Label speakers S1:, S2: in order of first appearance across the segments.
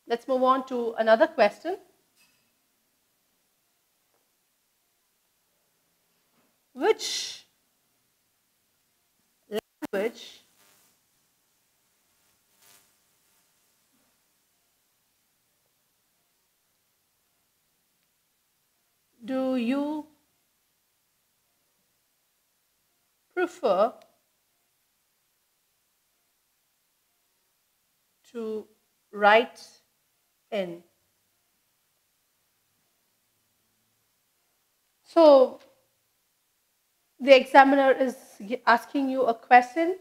S1: Let's move on to another question. Which language do you prefer to write in? So the examiner is asking you a question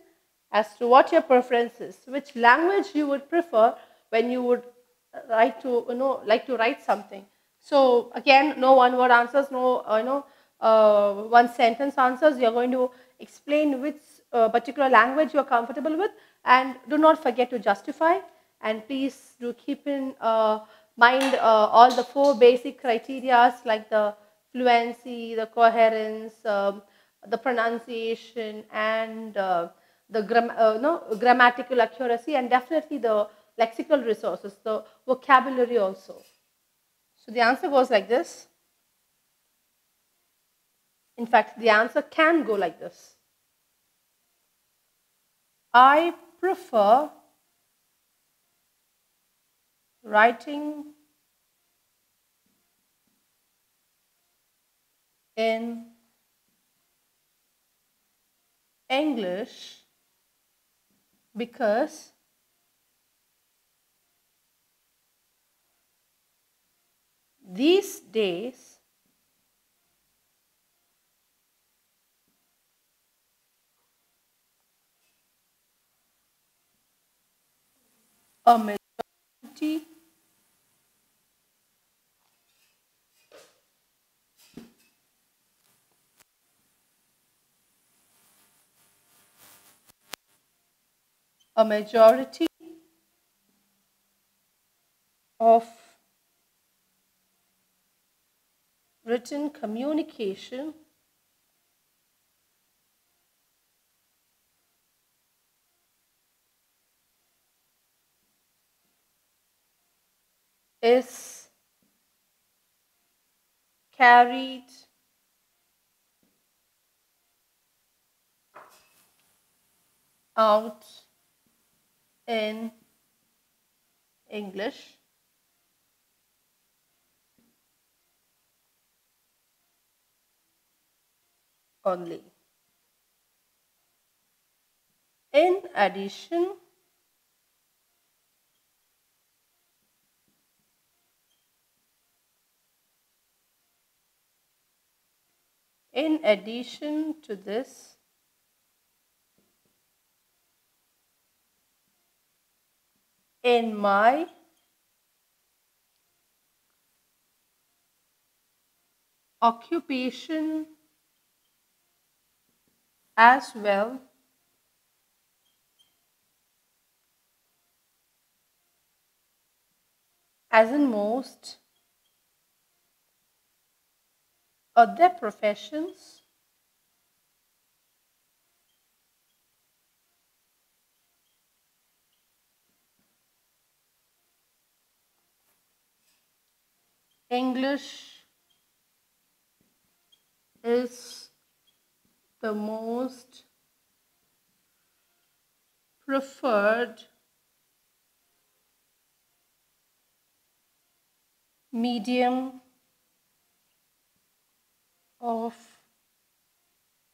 S1: as to what your preference is, which language you would prefer when you would like to write something. So again, no one word answers, no one sentence answers. You're going to explain which particular language you're comfortable with, and do not forget to justify, and please do keep in mind all the 4 basic criteria like the fluency, the coherence, the pronunciation, and the grammatical accuracy, and definitely the lexical resources, the vocabulary also. So the answer goes like this. In fact, the answer can go like this. I prefer writing in English because these days a majority of written communication is carried out in English only. In addition, to this, in my occupation as well as in most other professions, English is the most preferred medium of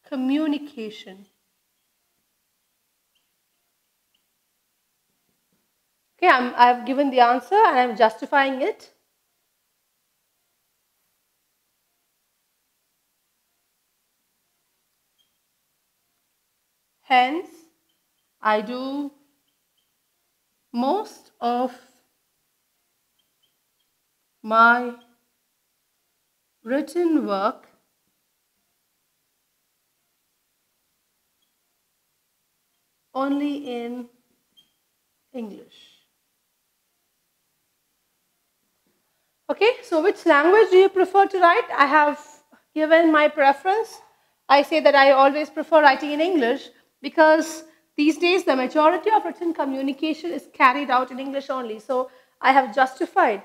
S1: communication. Okay, I've given the answer and I'm justifying it. Hence, I do most of my written work only in English. Okay, so which language do you prefer to write? I have given my preference. I say that I always prefer writing in English because these days the majority of written communication is carried out in English only. So I have justified.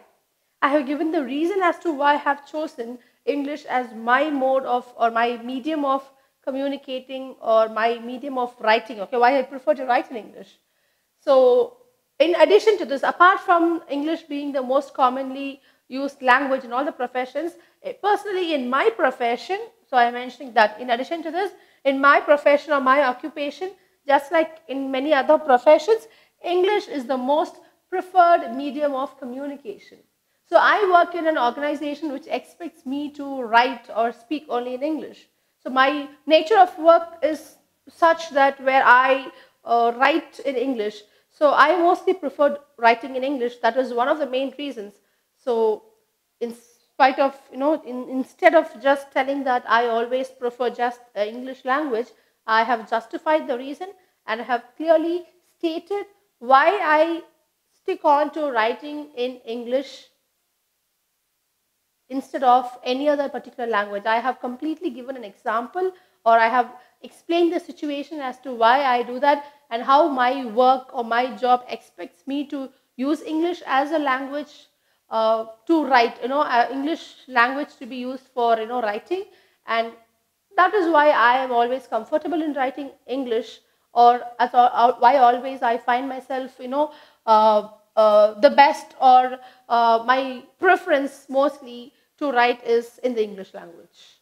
S1: I have given the reason as to why I have chosen English as my mode of or my medium of communicating or my medium of writing. Okay, why I prefer to write in English. So, in addition to this, apart from English being the most commonly used language in all the professions, personally in my profession, so I am mentioning that in addition to this, in my profession or my occupation, just like in many other professions, English is the most preferred medium of communication. So I work in an organization which expects me to write or speak only in English. So my nature of work is such that where I write in English. So I mostly preferred writing in English. That is one of the main reasons. So in spite of, instead of just telling that I always prefer just English language, I have justified the reason and I have clearly stated why I stick on to writing in English instead of any other particular language. I have completely given an example or I have explained the situation as to why I do that and how my work or my job expects me to use English as a language to write, English language to be used for, writing. And that is why I am always comfortable in writing English, or why always I find myself, the best or my preference mostly to write is in the English language.